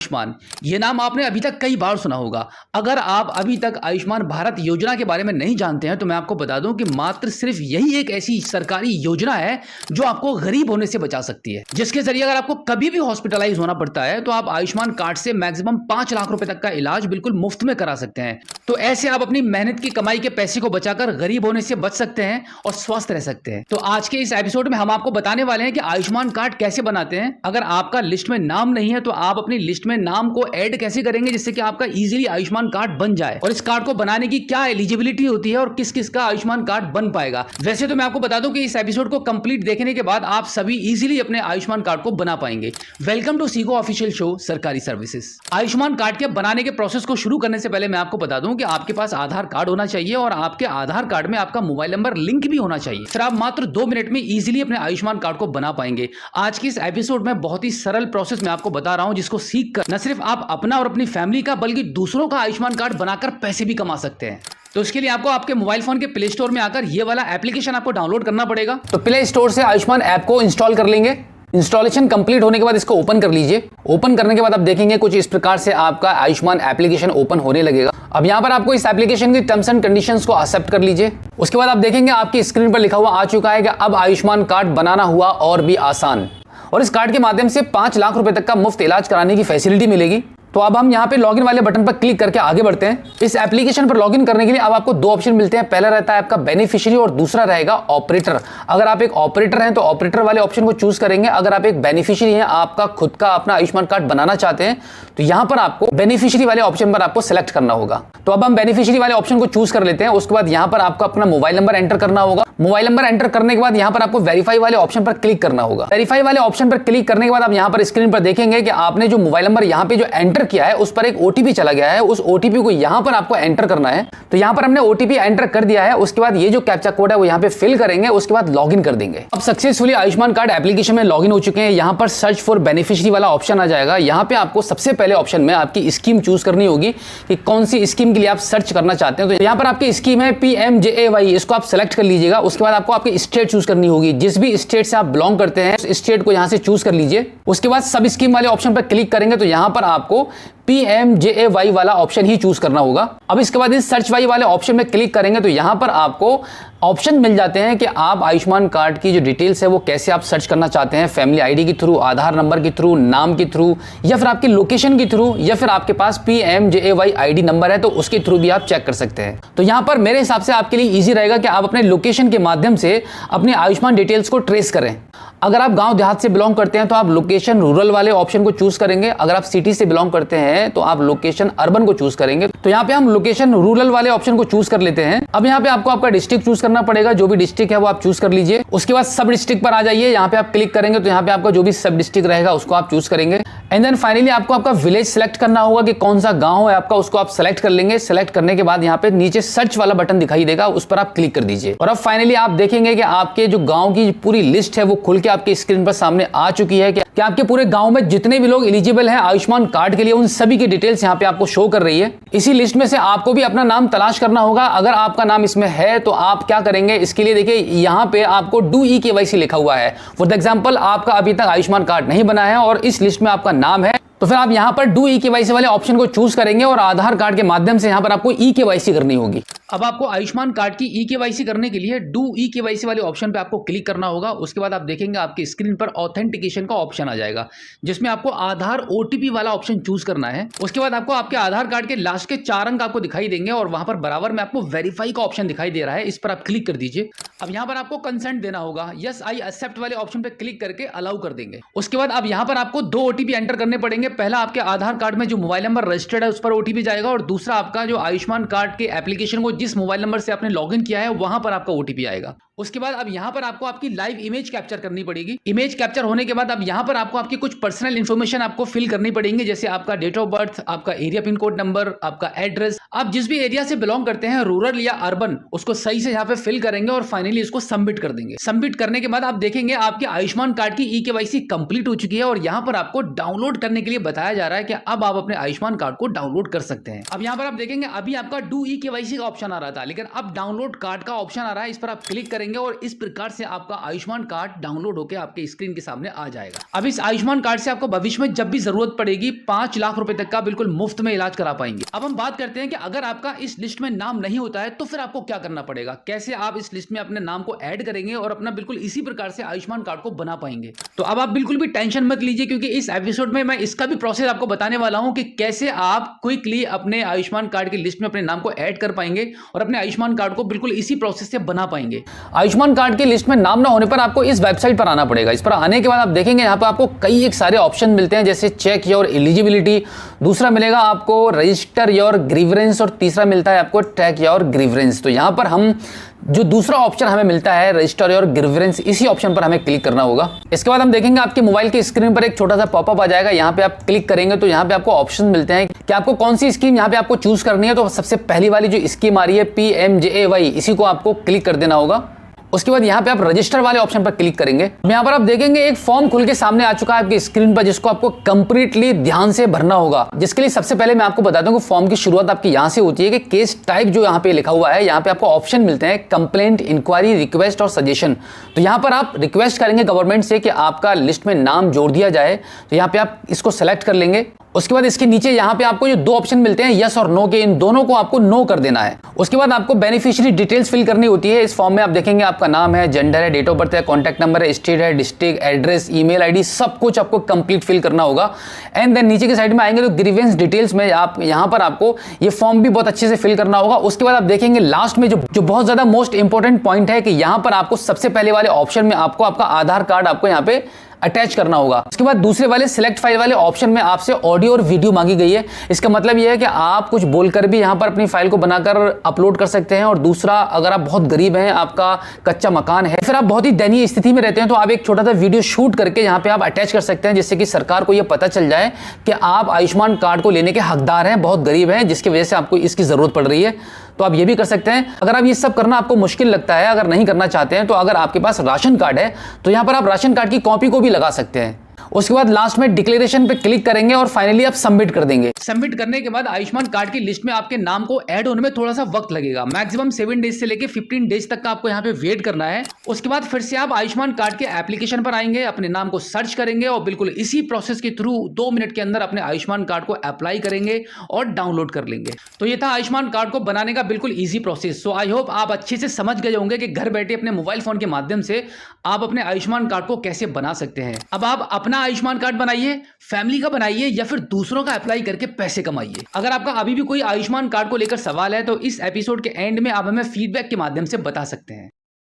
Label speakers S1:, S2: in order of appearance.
S1: आयुष्मान, ये नाम आपने अभी तक कई बार सुना होगा। अगर आप अभी तक आयुष्मान भारत योजना के बारे में नहीं जानते हैं तो मैं आपको बता दूं कि मात्र सिर्फ यही एक ऐसी सरकारी योजना है जो आपको गरीब होने से बचा सकती है, जिसके जरिए अगर आपको कभी भी हॉस्पिटलाइज होना पड़ता है तो आप आयुष्मान कार्ड से मैक्सिमम 5 लाख रुपए तक का इलाज बिल्कुल मुफ्त में करा सकते हैं। तो ऐसे आप अपनी मेहनत की कमाई के पैसे को बचाकर गरीब होने से बच सकते हैं और स्वस्थ रह सकते हैं। तो आज के इस एपिसोड में हम आपको बताने वाले हैं कि आयुष्मान कार्ड कैसे बनाते हैं। अगर आपका लिस्ट में नाम नहीं है तो आप अपनी लिस्ट में नाम को ऐड कैसे करेंगे जिससे कि आपका इजीली आयुष्मान कार्ड बन जाए, और इस कार्ड को बनाने की क्या एलिजिबिलिटी होती है और किस किस का आयुष्मान कार्ड बन पाएगा। वैसे तो मैं आपको बता दूं कि इस एपिसोड को कंप्लीट देखने के बाद आप सभी इजीली अपने आयुष्मान कार्ड को बना पाएंगे। वेलकम टू सीगो ऑफिशियल शो सरकारी सर्विसेज। आयुष्मान कार्ड के बनाने के प्रोसेस को शुरू करने से पहले मैं आपको बता दूं कि आपके पास आधार कार्ड होना चाहिए और आपके आधार कार्ड में आपका मोबाइल नंबर लिंक भी होना चाहिए। फिर आप मात्र 2 मिनट में इजीली अपने आयुष्मान कार्ड को बना पाएंगे। आज की इस एपिसोड में बहुत ही सरल प्रोसेस मैं आपको बता रहा हूं जिसको सीखकर न सिर्फ आप अपना और अपनी फैमिली का बल्कि दूसरों का आयुष्मान कार्ड बनाकर पैसे भी कमा सकते हैं। तो इसके लिए आपको आपके मोबाइल फोन के प्ले स्टोर में आकर ये वाला एप्लीकेशन आपको डाउनलोड करना पड़ेगा। तो प्ले स्टोर से आयुष्मान ऐप को इंस्टॉल कर लेंगे। इंस्टॉलेशन कंप्लीट होने के बाद इसको ओपन कर लीजिए। ओपन करने के बाद आप देखेंगे कुछ इस प्रकार से आपका आयुष्मान एप्लीकेशन ओपन होने लगेगा। अब यहाँ पर आपको इस एप्लीकेशन की टर्म्स एंड कंडीशंस को एक्सेप्ट कर लीजिए। उसके बाद आप देखेंगे आपकी स्क्रीन पर लिखा हुआ आ चुका है कि अब आयुष्मान कार्ड बनाना हुआ और भी आसान, और इस कार्ड के माध्यम से 5 लाख रुपए तक का मुफ्त इलाज कराने की फैसिलिटी मिलेगी। तो अब हम यहाँ पे लॉगिन वाले बटन पर क्लिक करके आगे बढ़ते हैं। इस एप्लीकेशन पर लॉगिन करने के लिए अब आपको 2 ऑप्शन मिलते हैं। पहला रहता है आपका बेनिफिशियरी और दूसरा रहेगा ऑपरेटर। अगर आप एक ऑपरेटर हैं तो ऑपरेटर वाले ऑप्शन को चूज करेंगे। अगर आप एक बेनिफिशियरी हैं, आपका खुद का अपना आयुष्मान कार्ड बनाना चाहते हैं, तो यहाँ पर आपको बेनिफिशियरी वाले ऑप्शन पर आपको सेलेक्ट करना होगा। तो अब हम बेनिफिशियरी वाले ऑप्शन को चूज कर लेते हैं। उसके बाद यहाँ पर आपको अपना मोबाइल नंबर एंटर करना होगा। मोबाइल नंबर एंटर करने के बाद यहाँ पर आपको वेरीफाई वाले ऑप्शन पर क्लिक करना होगा। वेरीफाई वाले ऑप्शन पर क्लिक करने के बाद आप यहाँ पर स्क्रीन पर देखेंगे कि आपने जो मोबाइल नंबर यहाँ पे जो एंटर किया है उस पर एक ओटीपी चला गया है। उस ओटीपी को यहां पर आपको एंटर करना है। तो यहां पर हमने ओटीपी एंटर कर दिया है। उसके बाद ये जो कैप्चा कोड है वो यहां पे फिल करेंगे। उसके बाद लॉगिन कर देंगे। अब सक्सेसफुली आयुष्मान कार्ड एप्लीकेशन में लॉगिन हो चुके हैं। यहां पर सर्च फॉर बेनिफिशियरी वाला ऑप्शन आ जाएगा। यहां पे आपको सबसे पहले ऑप्शन में आपकी स्कीम चूज करनी होगी कि कौन सी स्कीम के लिए आप सर्च करना चाहते हैं। तो यहां पर आपकी स्कीम है PMJAY, इसको आप सेलेक्ट कर लीजिएगा। उसके बाद आपको आपकी स्टेट चूज करनी होगी। जिस भी स्टेट से आप बिलोंग करते हैं उस स्टेट को यहां से चूज कर लीजिए। उसके बाद सब स्कीम वाले ऑप्शन पर क्लिक करेंगे तो यहां पर आपको PMJAY वाला ऑप्शन ही चूज करना होगा। अब इसके बाद इस सर्च वाई वाले ऑप्शन में क्लिक करेंगे तो यहां पर आपको ऑप्शन मिल जाते हैं कि आप आयुष्मान कार्ड की जो डिटेल्स है वो कैसे आप सर्च करना चाहते हैं। फैमिली आईडी के थ्रू, आधार नंबर के थ्रू, नाम के थ्रू, या फिर आपकी लोकेशन के थ्रू, या फिर आपके पास PMJAY आईडी नंबर है तो उसके थ्रू भी आप चेक कर सकते हैं। तो यहां पर मेरे हिसाब से आपके लिए इजी रहेगा कि आप अपने लोकेशन के माध्यम से अपने आयुष्मान डिटेल्स को ट्रेस करें। अगर आप गांव देहात से बिलोंग करते हैं तो आप लोकेशन रूरल वाले ऑप्शन को चूज करेंगे। अगर आप सिटी से बिलोंग करते हैं तो आप लोकेशन अर्बन को चूज करेंगे। तो यहाँ पे हम लोकेशन रूरल वाले ऑप्शन को चूज कर लेते हैं। अब यहाँ पे आपको आपका डिस्ट्रिक्ट चूज करना पड़ेगा। जो भी डिस्ट्रिक्ट है वो आप चूज कर लीजिए। उसके बाद सब डिस्ट्रिक्ट पर आ जाइए। यहाँ पे आप क्लिक करेंगे तो यहाँ पे आपका जो भी सब डिस्ट्रिक्ट रहेगा उसको आप चूज करेंगे। एंड देन फाइनली आपको आपका विलेज सेलेक्ट करना होगा कि कौन सा गांव है आपका, उसको आप सेलेक्ट कर लेंगे। सेलेक्ट करने के बाद यहाँ पे नीचे सर्च वाला बटन दिखाई देगा, उस पर आप क्लिक कर दीजिए। और अब फाइनली आप देखेंगे कि आपके जो गांव की पूरी लिस्ट है वो खुल के आपकी स्क्रीन पर सामने आ चुकी है कि आपके पूरे गांव में जितने भी लोग एलिजिबल हैं आयुष्मान कार्ड के लिए उन सभी की डिटेल्स यहां पे आपको शो कर रही है। इसी लिस्ट में से आपको भी अपना नाम तलाश करना होगा। अगर आपका नाम इसमें है तो आप क्या करेंगे, इसके लिए देखिए यहां पे आपको डू EKYC लिखा हुआ है। फॉर द एग्जांपल आपका अभी तक आयुष्मान कार्ड नहीं बना है और इस लिस्ट में आपका नाम है, तो फिर आप यहां पर डू EKYC वाले ऑप्शन को चूज करेंगे और आधार कार्ड के माध्यम से यहां पर आपको EKYC करनी होगी। अब आपको आयुष्मान कार्ड की EKYC करने के लिए डू EKYC वाले ऑप्शन पे आपको क्लिक करना होगा। उसके बाद आप देखेंगे आपकी स्क्रीन पर ऑथेंटिकेशन का ऑप्शन आ जाएगा जिसमें आपको आधार OTP वाला ऑप्शन चूज करना है। उसके बाद आपको आपके आधार कार्ड के लास्ट के 4 अंक आपको दिखाई देंगे और वहां पर बराबर में आपको वेरीफाई का ऑप्शन दिखाई दे रहा है, इस पर आप क्लिक कर दीजिए। अब यहाँ पर आपको कंसेंट देना होगा। यस आई एक्सेप्ट वाले ऑप्शन पे क्लिक करके अलाउ कर देंगे। उसके बाद अब यहाँ पर आपको 2 OTP एंटर करने पड़ेंगे। पहला आपके आधार कार्ड में जो मोबाइल नंबर रजिस्टर्ड है उस पर OTP जाएगा और दूसरा आपका जो आयुष्मान कार्ड के एप्लीकेशन को जिस मोबाइल नंबर से आपने लॉगिन किया है वहां पर आपका OTP आएगा। उसके बाद अब यहां पर आपको आपकी लाइव इमेज कैप्चर करनी पड़ेगी। इमेज कैप्चर होने के बाद अब यहां पर आपको आपकी कुछ पर्सनल इंफॉर्मेशन आपको फिल करनी पड़ेंगे, जैसे आपका डेट ऑफ बर्थ, आपका एरिया पिन कोड नंबर, आपका एड्रेस। आप जिस भी एरिया से बिलोंग करते हैं, रूरल या अर्बन, उसको सही से यहाँ पे फिल करेंगे और फाइनली इसको सबमिट कर देंगे। सबमिट करने के बाद आप देखेंगे आपके आयुष्मान कार्ड की EKYC कंप्लीट हो चुकी है और यहाँ पर आपको डाउनलोड करने के लिए बताया जा रहा है कि अब आप अपने आयुष्मान कार्ड को डाउनलोड कर सकते हैं। अब यहाँ पर आप देखेंगे अभी आपका डू EKYC का ऑप्शन आ रहा था, लेकिन अब डाउनलोड कार्ड का ऑप्शन आ रहा है, इस पर आप क्लिक करेंगे करेंगे और इस प्रकार से आपका आयुष्मान कार्ड डाउनलोड होकर आपके स्क्रीन के सामने आ जाएगा। अब इस आयुष्मान कार्ड से आपको भविष्य में जब भी जरूरत पड़ेगी 5 लाख रुपए तक का बिल्कुल मुफ्त में इलाज करा पाएंगे। अब हम बात करते हैं कि अगर आपका इस लिस्ट में नाम नहीं होता है तो फिर आपको क्या करना पड़ेगा, कैसे आप इस लिस्ट में अपने नाम को ऐड करेंगे और अपना बिल्कुल इसी प्रकार से आयुष्मान कार्ड को बना पाएंगे। तो अब आप बिल्कुल भी टेंशन मत लीजिए, क्योंकि इस एपिसोड में मैं इसका भी प्रोसेस आपको बताने वाला हूं कि कैसे आप क्विकली अपने आयुष्मान कार्ड की लिस्ट में अपने नाम को ऐड कर पाएंगे और अपने आयुष्मान कार्ड को बिल्कुल इसी प्रोसेस से बना पाएंगे। आयुष्मान कार्ड की लिस्ट में नाम ना होने पर आपको इस वेबसाइट पर आना पड़ेगा। इस पर आने के बाद आप देखेंगे यहाँ पर आपको कई एक सारे ऑप्शन मिलते हैं, जैसे चेक योर एलिजिबिलिटी, दूसरा मिलेगा आपको रजिस्टर योर ग्रीवेंस और तीसरा मिलता है आपको ट्रैक योर ग्रीवेंस। तो यहाँ पर हम जो दूसरा ऑप्शन हमें मिलता है रजिस्टर योर ग्रीवेंस, इसी ऑप्शन पर हमें क्लिक करना होगा। इसके बाद हम देखेंगे आपके मोबाइल की स्क्रीन पर एक छोटा सा पॉपअप आ जाएगा। यहाँ पे आप क्लिक करेंगे तो यहाँ पे आपको ऑप्शन मिलते हैं कि आपको कौन सी स्कीम यहाँ पे आपको चूज करनी है। तो सबसे पहली वाली जो स्कीम आ रही है PMJAY, इसी को आपको क्लिक कर देना होगा। उसके बाद यहाँ पे आप रजिस्टर वाले ऑप्शन पर क्लिक करेंगे। यहाँ पर आप देखेंगे एक फॉर्म खुल के सामने आ चुका है आपकी स्क्रीन पर, जिसको आपको कंप्लीटली ध्यान से भरना होगा। जिसके लिए सबसे पहले मैं आपको बता दूं कि फॉर्म की शुरुआत आपकी यहाँ से होती है कि केस टाइप जो यहाँ पे लिखा हुआ है, यहाँ पे आपको ऑप्शन मिलते हैं कंप्लेंट, इंक्वायरी, रिक्वेस्ट और सजेशन। तो यहाँ पर आप रिक्वेस्ट करेंगे गवर्नमेंट से कि आपका लिस्ट में नाम जोड़ दिया जाए, तो यहाँ पे आप इसको सेलेक्ट कर लेंगे। उसके बाद इसके नीचे यहाँ पे आपको जो 2 ऑप्शन मिलते हैं यस और नो के, इन दोनों को आपको नो कर देना है। उसके बाद आपको बेनिफिशियरी डिटेल्स फिल करनी होती है। इस फॉर्म में आप देखेंगे आपका नाम है, जेंडर है, डेट ऑफ बर्थ है, कॉन्टैक्ट नंबर है, स्टेट है, डिस्ट्रिक्ट, एड्रेस, ईमेल आईडी, सब कुछ आपको कंप्लीट फिल करना होगा। एंड देन नीचे की साइड में आएंगे तो ग्रीवेंस डिटेल्स में आप यहाँ पर आपको ये फॉर्म भी बहुत अच्छे से फिल करना होगा। उसके बाद आप देखेंगे लास्ट में जो बहुत ज्यादा मोस्ट इंपॉर्टेंट पॉइंट है कि यहाँ पर आपको सबसे पहले वाले ऑप्शन में आपको आपका आधार कार्ड आपको यहाँ पे अटैच करना होगा। उसके बाद दूसरे वाले सिलेक्ट फाइल वाले ऑप्शन में आपसे ऑडियो और वीडियो मांगी गई है। इसका मतलब यह है कि आप कुछ बोलकर भी यहां पर अपनी फाइल को बनाकर अपलोड कर सकते हैं। और दूसरा, अगर आप बहुत गरीब हैं, आपका कच्चा मकान है, फिर आप बहुत ही दयनीय स्थिति में रहते हैं, तो आप एक छोटा सा वीडियो शूट करके यहां पे आप अटैच कर सकते हैं, जिससे कि सरकार को यह पता चल जाए कि आप आयुष्मान कार्ड को लेने के हकदार हैं, बहुत गरीब हैं, जिसकी वजह से आपको इसकी जरूरत पड़ रही है। तो आप ये भी कर सकते हैं। अगर आप ये सब करना आपको मुश्किल लगता है, अगर नहीं करना चाहते हैं, तो अगर आपके पास राशन कार्ड है तो यहां पर आप राशन कार्ड की कॉपी को भी लगा सकते हैं। उसके बाद लास्ट में डिक्लेरेशन पे क्लिक करेंगे और फाइनली आप सबमिट कर देंगे। सबमिट करने के बाद आयुष्मान कार्ड की लिस्ट में आपके नाम को ऐड होने में थोड़ा सा वक्त लगेगा, मैक्सिमम 7 डेज से लेके 15 डेज तक का आपको यहाँ पे वेट करना है। उसके बाद फिर से आप आयुष्मान कार्ड के एप्लीकेशन पर आएंगे, अपने नाम को सर्च करेंगे और बिल्कुल इसी प्रोसेस के थ्रू 2 मिनट के अंदर अपने आयुष्मान कार्ड को अप्लाई करेंगे और डाउनलोड कर लेंगे। तो ये था आयुष्मान कार्ड को बनाने का बिल्कुल easy process. So I hope आप अच्छे से समझ गए होंगे कि घर बैठे अपने मोबाइल फोन के माध्यम से आप अपने आयुष्मान कार्ड को कैसे बना सकते हैं। अब आप अपना आयुष्मान कार्ड बनाइए, फैमिली का बनाइए या फिर दूसरों का अप्लाई करके पैसे कमाइए। अगर आपका अभी भी कोई आयुष्मान कार्ड को लेकर सवाल है तो इस एपिसोड के एंड में आप हमें फीडबैक के माध्यम से बता सकते हैं।